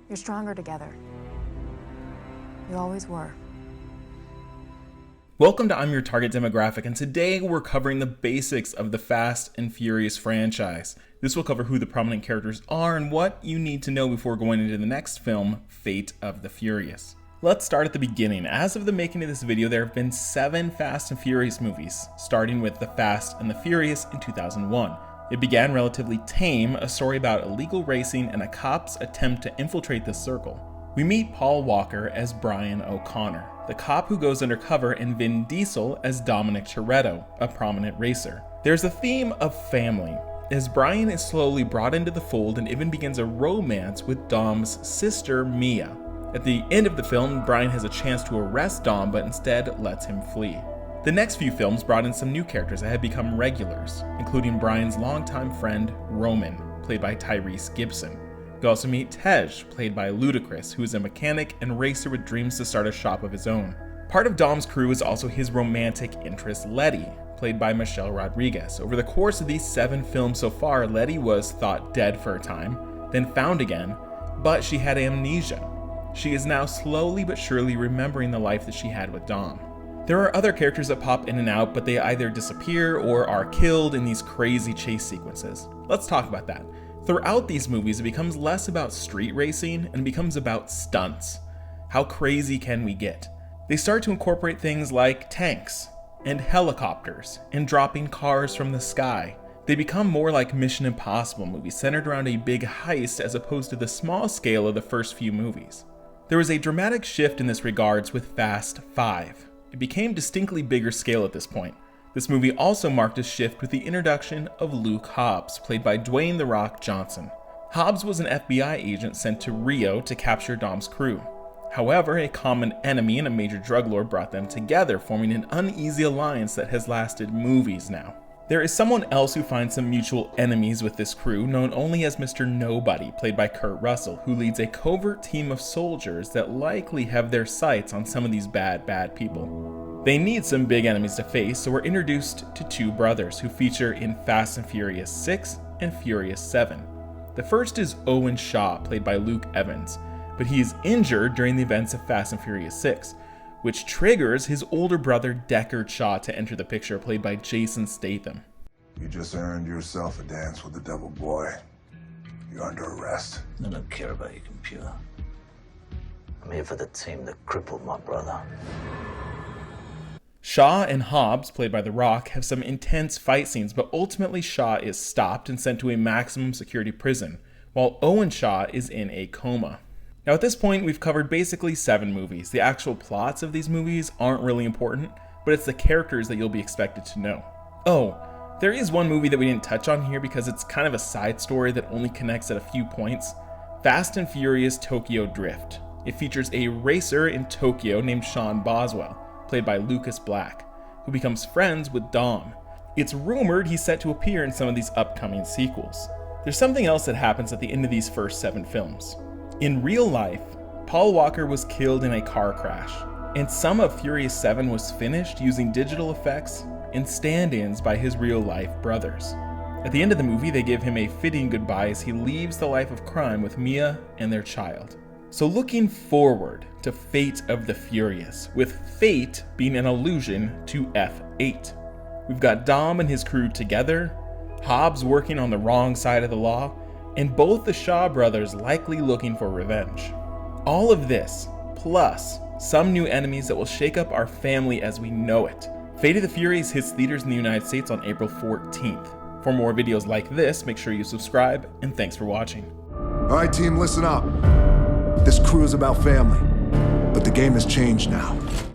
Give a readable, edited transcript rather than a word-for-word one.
You're stronger together. You always were. Welcome to I'm Your Target Demographic, and today we're covering the basics of the Fast and Furious franchise. This will cover who the prominent characters are and what you need to know before going into the next film, Fate of the Furious. Let's start at the beginning. As of the making of this video, there have been 7 Fast and Furious movies, starting with The Fast and the Furious in 2001. It began relatively tame, a story about illegal racing and a cop's attempt to infiltrate the circle. We meet Paul Walker as Brian O'Connor, the cop who goes undercover, and Vin Diesel as Dominic Toretto, a prominent racer. There's a theme of family, as Brian is slowly brought into the fold and even begins a romance with Dom's sister, Mia. At the end of the film, Brian has a chance to arrest Dom, but instead lets him flee. The next few films brought in some new characters that had become regulars, including Brian's longtime friend, Roman, played by Tyrese Gibson. We also meet Tej, played by Ludacris, who is a mechanic and racer with dreams to start a shop of his own. Part of Dom's crew is also his romantic interest, Letty, played by Michelle Rodriguez. Over the course of these 7 films so far, Letty was thought dead for a time, then found again, but she had amnesia. She is now slowly but surely remembering the life that she had with Dom. There are other characters that pop in and out, but they either disappear or are killed in these crazy chase sequences. Let's talk about that. Throughout these movies, it becomes less about street racing and becomes about stunts. How crazy can we get? They start to incorporate things like tanks and helicopters and dropping cars from the sky. They become more like Mission Impossible movies, centered around a big heist as opposed to the small scale of the first few movies. There was a dramatic shift in this regards with Fast 5. It became distinctly bigger scale at this point. This movie also marked a shift with the introduction of Luke Hobbs, played by Dwayne "The Rock" Johnson. Hobbs was an FBI agent sent to Rio to capture Dom's crew. However, a common enemy and a major drug lord brought them together, forming an uneasy alliance that has lasted movies now. There is someone else who finds some mutual enemies with this crew, known only as Mr. Nobody, played by Kurt Russell, who leads a covert team of soldiers that likely have their sights on some of these bad people. They need some big enemies to face, so we're introduced to 2 brothers who feature in Fast and Furious 6 and Furious 7. The first is Owen Shaw, played by Luke Evans, but he is injured during the events of Fast and Furious 6, which triggers his older brother Deckard Shaw to enter the picture, played by Jason Statham. You just earned yourself a dance with the devil, boy. You're under arrest. I don't care about your computer. I'm here for the team that crippled my brother. Shaw and Hobbs, played by The Rock, have some intense fight scenes, but ultimately Shaw is stopped and sent to a maximum security prison, while Owen Shaw is in a coma. Now at this point, we've covered basically 7 movies. The actual plots of these movies aren't really important, but it's the characters that you'll be expected to know. Oh, there is one movie that we didn't touch on here because it's kind of a side story that only connects at a few points. Fast and Furious Tokyo Drift. It features a racer in Tokyo named Sean Boswell, played by Lucas Black, who becomes friends with Dom. It's rumored he's set to appear in some of these upcoming sequels. There's something else that happens at the end of these first 7 films. In real life, Paul Walker was killed in a car crash, and some of Furious 7 was finished using digital effects and stand-ins by his real-life brothers. At the end of the movie, they give him a fitting goodbye as he leaves the life of crime with Mia and their child. So looking forward to Fate of the Furious, with Fate being an allusion to F8. We've got Dom and his crew together, Hobbs working on the wrong side of the law, and both the Shaw brothers likely looking for revenge. All of this, plus some new enemies that will shake up our family as we know it. Fate of the Furious hits theaters in the United States on April 14th. For more videos like this, make sure you subscribe, and thanks for watching. All right, team, listen up. This crew is about family, but the game has changed now.